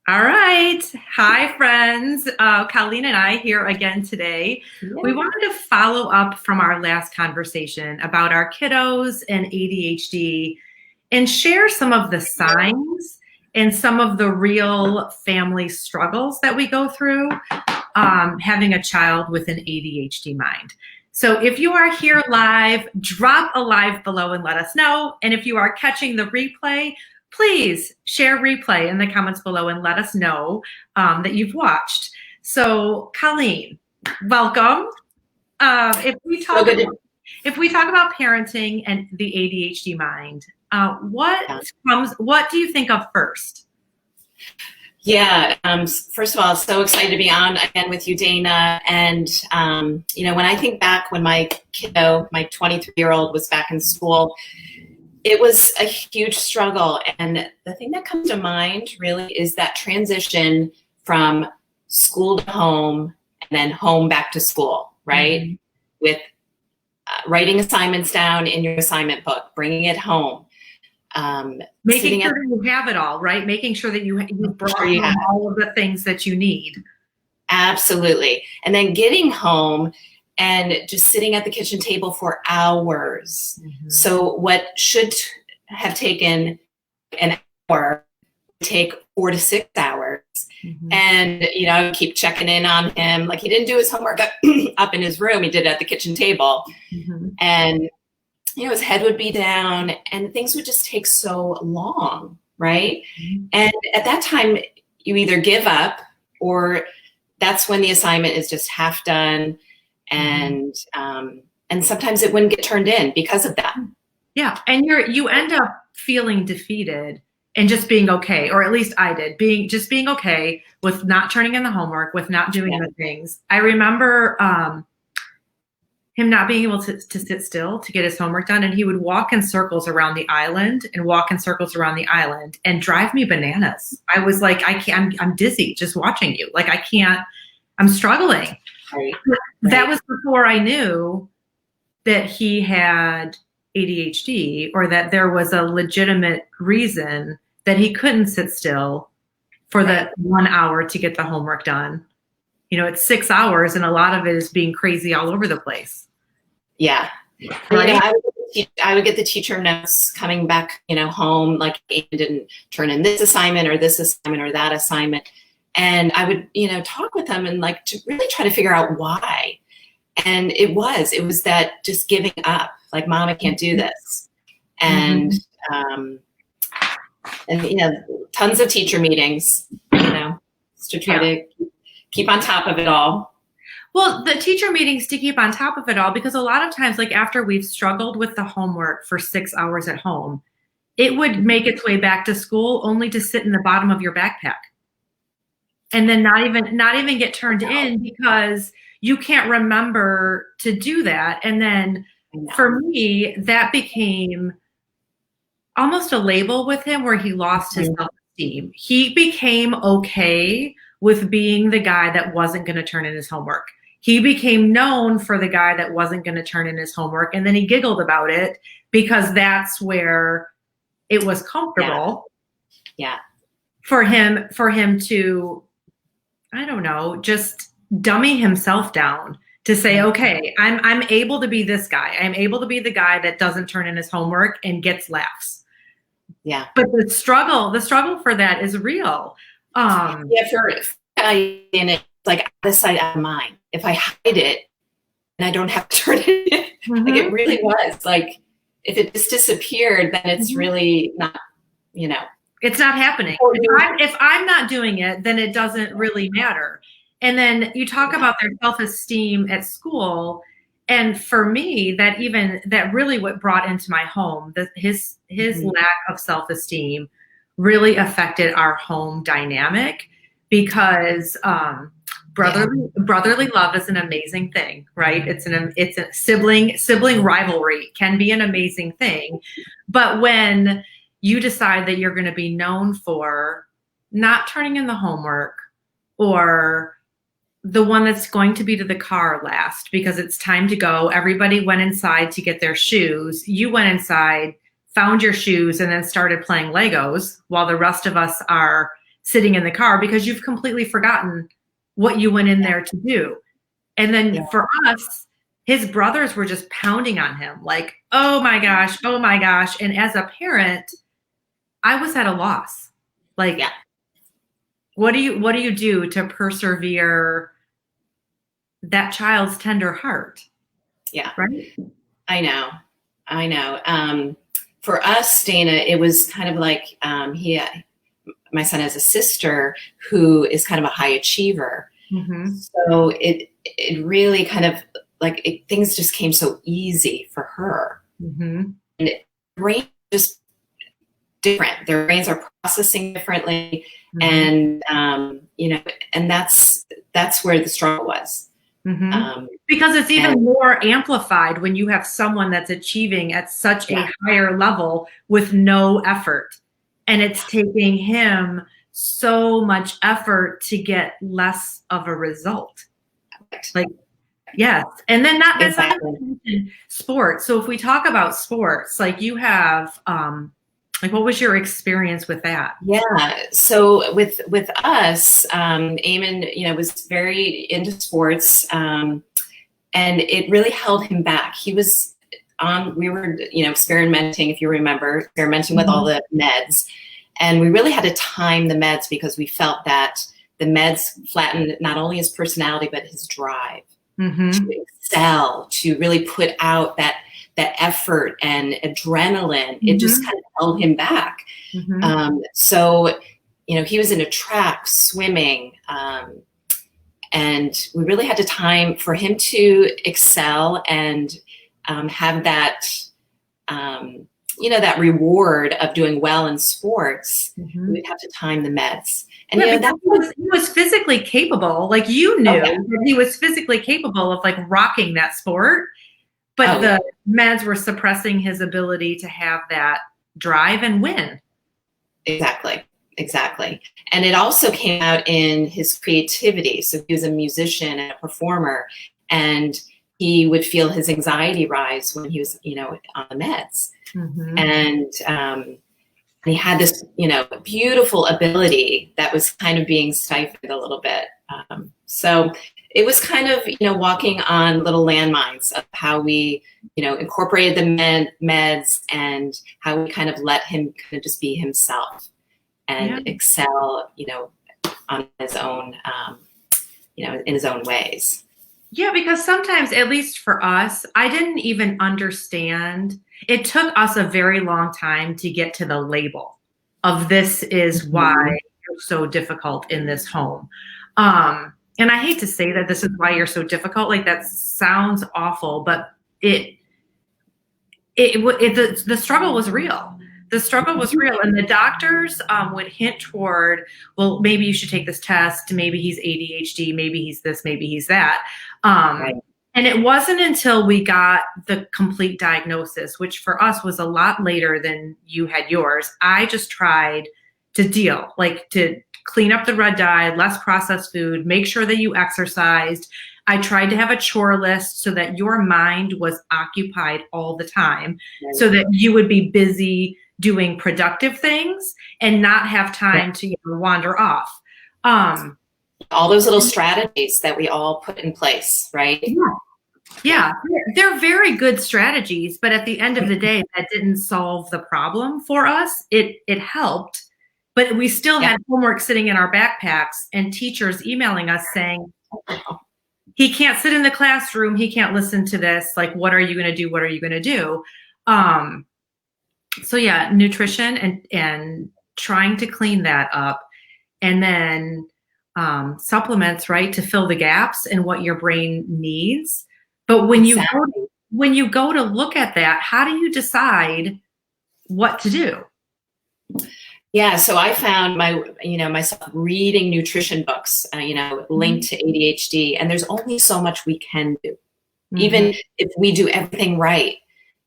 All right. Hi, friends. Colleen and I here again today. We Yeah. wanted to follow up from our last conversation about our kiddos and ADHD and share some of the signs and some of the real family struggles that we go through having a child with an ADHD mind. So if you are here live, drop a live below and let us know. And if you are catching the replay, please share replay in the comments below and let us know that you've watched. So, Colleen, welcome. If we So talk good. about, if we talk about parenting and the ADHD mind, what do you think of first? Yeah. First of all, so excited to be on again with you, Dana. And, when I think back when my kiddo, my 23-year-old was back in school, it was a huge struggle. And the thing that comes to mind really is that transition from school to home and then home back to school, right? Mm-hmm. With writing assignments down in your assignment book, bringing it home. Making sure that you have it all, right? Making sure that you brought home all of the things that you need. Absolutely. And then getting home and just sitting at the kitchen table for hours. Mm-hmm. So what should have taken an hour take 4 to 6 hours. Mm-hmm. And, keep checking in on him. Like he didn't do his homework up in his room. He did it at the kitchen table. Mm-hmm. And his head would be down and things would just take so long, right? Mm-hmm. And at that time, you either give up or that's when the assignment is just half done. And sometimes it wouldn't get turned in because of that. Yeah, and you end up feeling defeated and just being okay, or at least I did, being okay with not turning in the homework, with not doing the things. I remember him not being able to sit still to get his homework done, and he would walk in circles around the island and drive me bananas. I was like, I can't. I'm dizzy just watching you. Like I can't. I'm struggling. Right. That was before I knew that he had ADHD or that there was a legitimate reason that he couldn't sit still for the 1 hour to get the homework done. It's 6 hours and a lot of it is being crazy all over the place. Yeah. Right? I would get the teacher notes coming back, home, like Aiden didn't turn in this assignment or that assignment. And I would, talk with them and like to really try to figure out why. And it was that just giving up, like, Mom, I can't do this. And, tons of teacher meetings, to try to keep on top of it all. Well, the teacher meetings to keep on top of it all, because a lot of times, like after we've struggled with the homework for 6 hours at home, it would make its way back to school only to sit in the bottom of your backpack. And then not even get turned in because you can't remember to do that. And then for me, that became almost a label with him where he lost his self-esteem. He became okay with being the guy that wasn't going to turn in his homework. He became known for the guy that wasn't going to turn in his homework. And then he giggled about it because that's where it was comfortable. Yeah. For him to, I don't know, just dummy himself down to say, okay, I'm able to be this guy. I'm able to be the guy that doesn't turn in his homework and gets laughs. Yeah. But the struggle for that is real. And it's like out of sight, out of mind. If I hide it and I don't have to turn it in, like it really was like, if it just disappeared, then it's really not, it's not happening. If I'm not doing it, then it doesn't really matter. And then you talk about their self-esteem at school. And for me, that really what brought into my home, his lack of self-esteem really affected our home dynamic because brotherly love is an amazing thing, right? It's a sibling rivalry can be an amazing thing. But when you decide that you're going to be known for not turning in the homework or the one that's going to be to the car last because it's time to go. Everybody went inside to get their shoes. You went inside, found your shoes, and then started playing Legos while the rest of us are sitting in the car because you've completely forgotten what you went in there to do. And then for us, his brothers were just pounding on him like, oh my gosh, oh my gosh. And as a parent, I was at a loss. Like, what do you do to persevere that child's tender heart? Yeah. Right. I know. For us, Dana, it was kind of like, my son has a sister who is kind of a high achiever. Mm-hmm. So it really kind of like things just came so easy for her. Mm-hmm. And brain just different. Their brains are processing differently. Mm-hmm. And, and that's where the struggle was. Mm-hmm. Because it's even more amplified when you have someone that's achieving at such a higher level with no effort. And it's taking him so much effort to get less of a result. Like, yes. And then not exactly. Sports. So if we talk about sports, like you have, like, what was your experience with that? Yeah. So with us, Eamon, was very into sports, and it really held him back. He was we were, experimenting, if you remember, experimenting with all the meds, and we really had to time the meds because we felt that the meds flattened not only his personality, but his drive to excel, to really put out that effort and adrenaline. It just kind of held him back. So, he was into track, swimming, and we really had to time for him to excel and have that, that reward of doing well in sports. We'd have to time the meds. And he was physically capable. Like, you knew that he was physically capable of like rocking that sport. But the meds were suppressing his ability to have that drive and win. Exactly. And it also came out in his creativity. So he was a musician and a performer, and he would feel his anxiety rise when he was, on the meds. And he had this, beautiful ability that was kind of being stifled a little bit. So it was kind of, walking on little landmines of how we, incorporated the meds and how we kind of let him kind of just be himself and excel, on his own, in his own ways. Yeah, because sometimes, at least for us, I didn't even understand. It took us a very long time to get to the label of this is why you're so difficult in this home. And I hate to say that this is why you're so difficult. Like, that sounds awful, but the struggle was real. The struggle was real. And the doctors would hint toward, well, maybe you should take this test. Maybe he's ADHD. Maybe he's this. Maybe he's that. And it wasn't until we got the complete diagnosis, which for us was a lot later than you had yours. I just tried to deal, like to clean up the red dye, less processed food, make sure that you exercised. I tried to have a chore list so that your mind was occupied all the time, so that you would be busy doing productive things and not have time to wander off. All those little strategies that we all put in place, right? Yeah, they're very good strategies, but at the end of the day, that didn't solve the problem for us. It helped, but we still had homework sitting in our backpacks and teachers emailing us saying, he can't sit in the classroom. He can't listen to this. Like, what are you going to do? What are you going to do? So yeah, nutrition and trying to clean that up, and then supplements, right, to fill the gaps in what your brain needs. But when you go to look at that, how do you decide what to do? Yeah, so I found myself reading nutrition books, linked to ADHD, and there's only so much we can do. Even if we do everything right,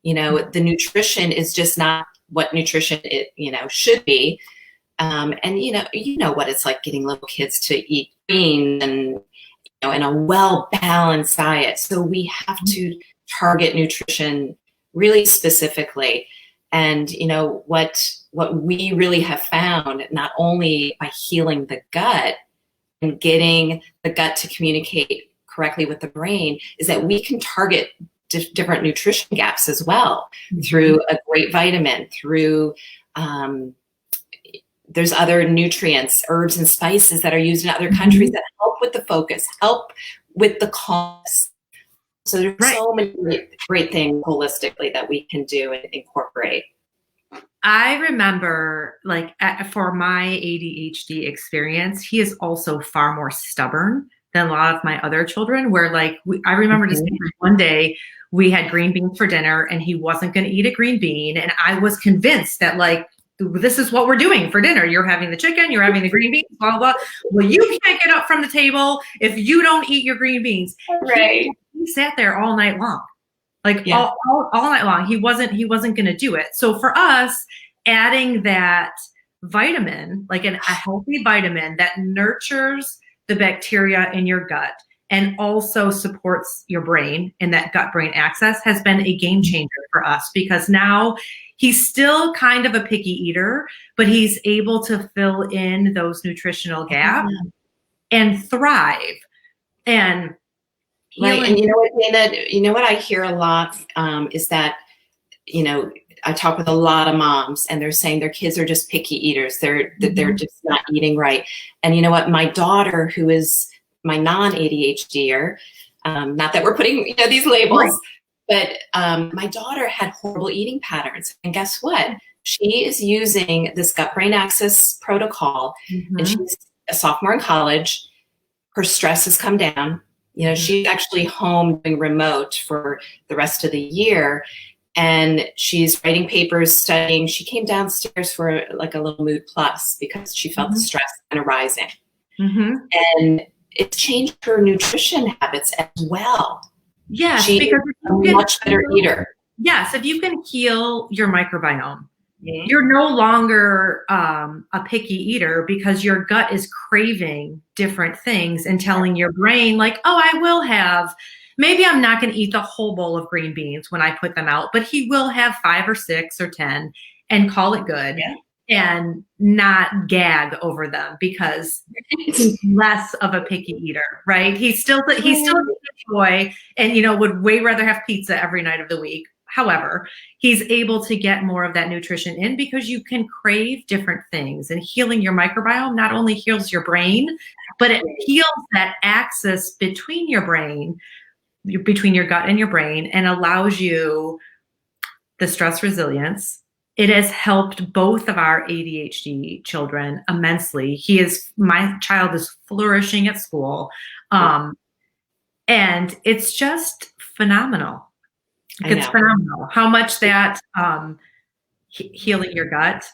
the nutrition is just not what nutrition should be. And what it's like getting little kids to eat beans and in a well-balanced diet. So we have to target nutrition really specifically. And what what we really have found, not only by healing the gut and getting the gut to communicate correctly with the brain, is that we can target different nutrition gaps as well through a great vitamin, through there's other nutrients, herbs and spices that are used in other countries that help with the focus, help with the calmness. So there's so many great things holistically that we can do and incorporate. I remember, like, for my ADHD experience, he is also far more stubborn than a lot of my other children, where, like, I remember just one day we had green beans for dinner and he wasn't going to eat a green bean. And I was convinced that, like, this is what we're doing for dinner. You're having the chicken, you're having the green beans, blah, blah, blah. Well, you can't get up from the table if you don't eat your green beans. Right. He sat there all night long. Like all night long. He wasn't going to do it. So for us, adding that vitamin, like a healthy vitamin that nurtures the bacteria in your gut and also supports your brain in that gut-brain axis, has been a game changer for us, because now he's still kind of a picky eater, but he's able to fill in those nutritional gaps and thrive. And right. And you know what, Dana, you know what I hear a lot is that, you know, I talk with a lot of moms and they're saying their kids are just picky eaters. They're just not eating right. And you know what, my daughter, who is my non-ADHDer, not that we're putting, you know, these labels, but my daughter had horrible eating patterns. And guess what? She is using this gut-brain axis protocol, and she's a sophomore in college. Her stress has come down. You know, she's actually home doing remote for the rest of the year, and she's writing papers, studying. She came downstairs for like a little mood plus because she felt the stress kind of rising. And it's changed her nutrition habits as well. Yes, she's because a much better eater. Yes, if you can heal your microbiome, you're no longer a picky eater, because your gut is craving different things and telling your brain, like, oh, I will have, maybe I'm not going to eat the whole bowl of green beans when I put them out, but he will have 5 or 6 or 10 and call it good and not gag over them, because he's less of a picky eater, right? He's still a boy and, you know, would way rather have pizza every night of the week. However, he's able to get more of that nutrition in because you can crave different things, and healing your microbiome not only heals your brain, but it heals that axis between your brain, between your gut and your brain, and allows you the stress resilience. It has helped both of our ADHD children immensely. My child is flourishing at school. And it's just phenomenal. It's phenomenal how much that healing your gut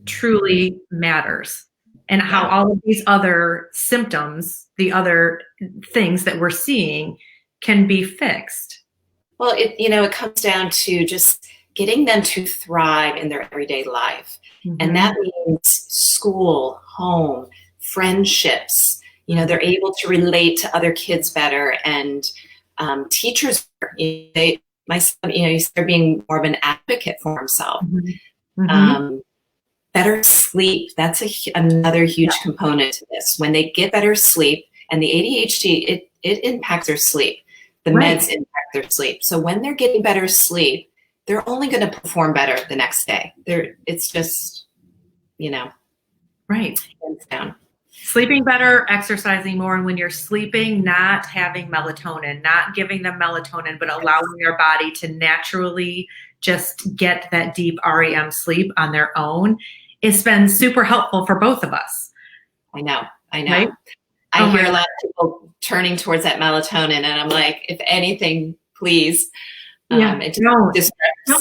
truly matters, and how all of these other symptoms, the other things that we're seeing, can be fixed. Well, it comes down to just getting them to thrive in their everyday life. And that means school, home, friendships. You know, they're able to relate to other kids better, and teachers, my son, he's being more of an advocate for himself. Better sleep. That's another huge component to this. When they get better sleep, and the ADHD, it impacts their sleep. The meds impact their sleep. So when they're getting better sleep, they're only going to perform better the next day. It's just, hands down. Sleeping better, exercising more, and when you're sleeping, not having melatonin, not giving them melatonin, but allowing their body to naturally just get that deep REM sleep on their own, it's been super helpful for both of us. I know. Right? I hear a lot of people turning towards that melatonin, and I'm like, if anything, please. Because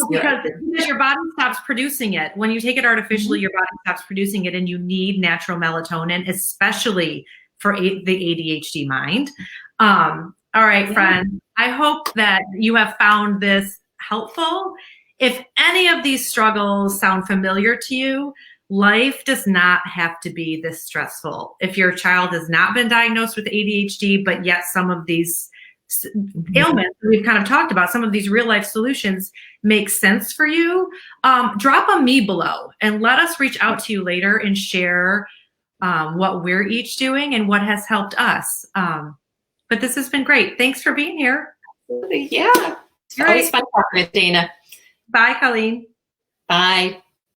your body stops producing it. When you take it artificially, your body stops producing it, and you need natural melatonin, especially for the ADHD mind. All right, friends, I hope that you have found this helpful. If any of these struggles sound familiar to you, life does not have to be this stressful. If your child has not been diagnosed with ADHD, but yet some of these ailments we've kind of talked about, some of these real life solutions make sense for you, drop a me below and let us reach out to you later and share what we're each doing and what has helped us. But this has been great. Thanks for being here. Yeah. It's always fun talking with Dana. Bye, Colleen. Bye.